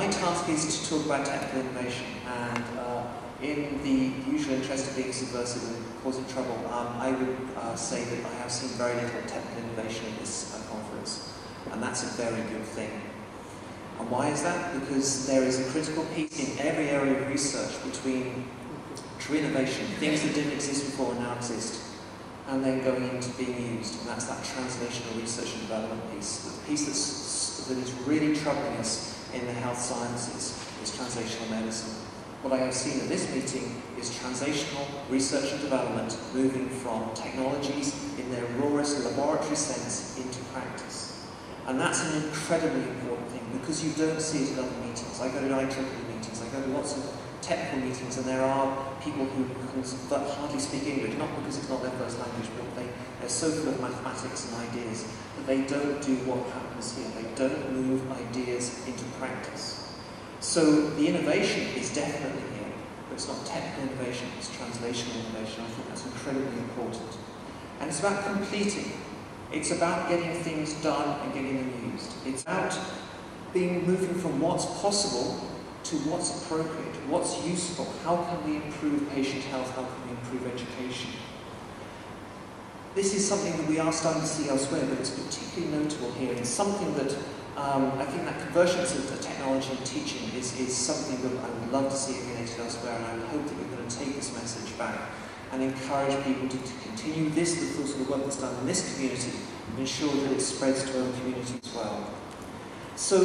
my task is to talk about technical innovation, and in the usual interest of being subversive and causing trouble, I would say that I have seen very little technical innovation at this conference, and that's a very good thing. And why is that? Because there is a critical piece in every area of research between true innovation, things that didn't exist before and now exist, and then going into being used, and that's that translational research and development piece. The piece that is really troubling us in the health sciences is translational medicine. What I have seen at this meeting is translational research and development moving from technologies in their rawest laboratory sense into practice. And that's an incredibly important thing, because you don't see it in other meetings. I go to ICVP meetings, I go to lots of technical meetings, and there are people who can hardly speak English, not because it's not their first language, but they're so full of mathematics and ideas that they don't do what happens here. They don't move ideas into practice. So the innovation is definitely here, but it's not technical innovation, it's translational innovation. I think that's incredibly important. And it's about completing. It's about getting things done and getting them used. It's about moving from what's possible to what's appropriate, what's useful, how can we improve patient health, how can we improve education. This is something that we are starting to see elsewhere, but it's particularly notable here. It's something that I think that convergence of technology and teaching is something that I would love to see emulated elsewhere, and I would hope that we're going to take this message back and encourage people to continue this, the sort of work that's done in this community, and ensure that it spreads to other communities as well. So,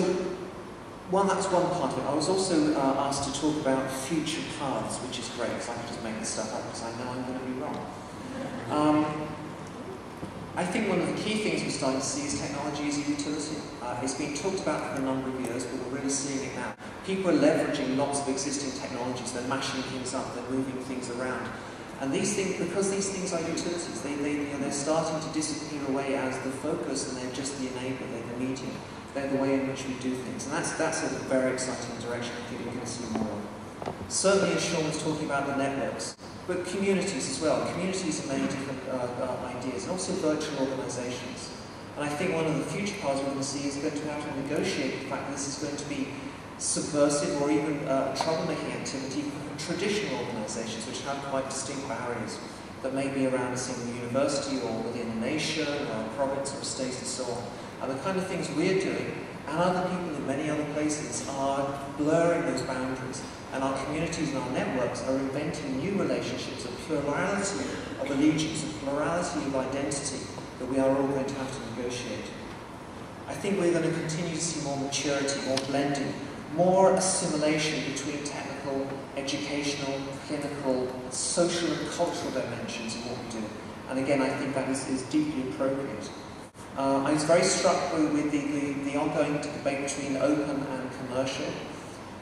that's one part of it. I was also asked to talk about future paths, which is great, because I can just make this stuff up because I know I'm going to be wrong. I think one of the key things we're starting to see is technology as a utility. It's been talked about for a number of years, but we're really seeing it now. People are leveraging lots of existing technologies, they're mashing things up, they're moving things around. And these things, because these things are utilities, they're starting to disappear away as the focus, and they're just the enabler, they're the medium. They're the way in which we do things. And that's a very exciting direction I think we're going to see more of. Certainly, as Sean was talking about, the networks, but communities as well. Communities of many different ideas, and also virtual organisations. And I think one of the future paths we're going to see is going to have to negotiate the fact that this is going to be subversive or even troublemaking activity for traditional organisations which have quite distinct barriers that may be around a single university or within a nation or a province or a state and so on. And the kind of things we're doing, and other people in many other places, are blurring those boundaries. And our communities and our networks are inventing new relationships, a plurality of allegiance, a plurality of identity that we are all going to have to negotiate. I think we're going to continue to see more maturity, more blending, more assimilation between technical, educational, clinical, social and cultural dimensions in what we do. And again, I think that is deeply appropriate. I was very struck with the ongoing debate between open and commercial,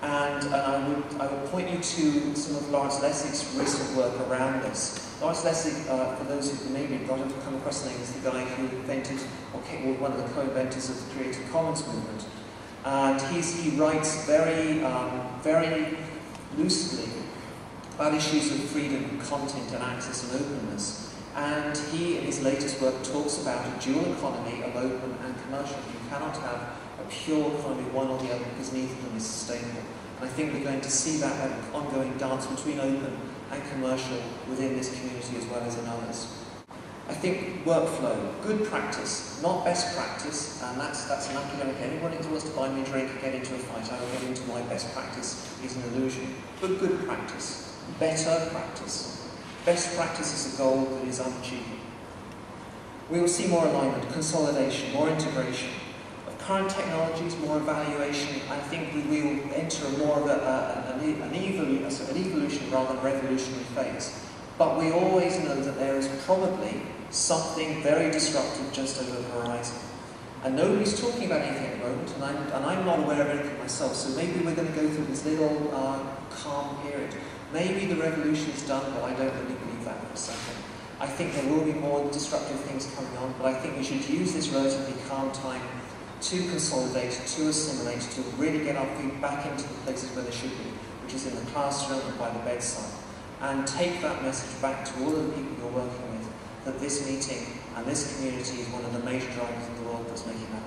and I would point you to some of Lawrence Lessig's recent work around this. Lawrence Lessig, for those who maybe not have come across the name, is the guy who invented, or one of the co-inventors of the Creative Commons movement. And he writes very lucidly about issues of freedom, content and access and openness. And he, in his latest work, talks about a dual economy of open and commercial. You cannot have a pure economy, one or the other, because neither of them is sustainable. And I think we're going to see that ongoing dance between open and commercial within this community as well as in others. I think workflow, good practice, not best practice, and that's an academic. Anyone who wants to buy me a drink and get into a fight, I will get into my best practice is an illusion. But good practice, better practice. Best practice is a goal that is unachievable. We will see more alignment, consolidation, more integration of current technologies, more evaluation. I think we will enter more of an evolution rather than revolutionary phase. But we always know that there is probably something very disruptive just over the horizon. And nobody's talking about anything at the moment, and I'm not aware of anything myself, so maybe we're going to go through this little calm period. Maybe the revolution is done, but I don't really believe that for a second. I think there will be more disruptive things coming on, but I think we should use this relatively calm time to consolidate, to assimilate, to really get our feet back into the places where they should be, which is in the classroom and by the bedside, and take that message back to all of the people you're working with, that this meeting and this community is one of the major drivers in the world that's making that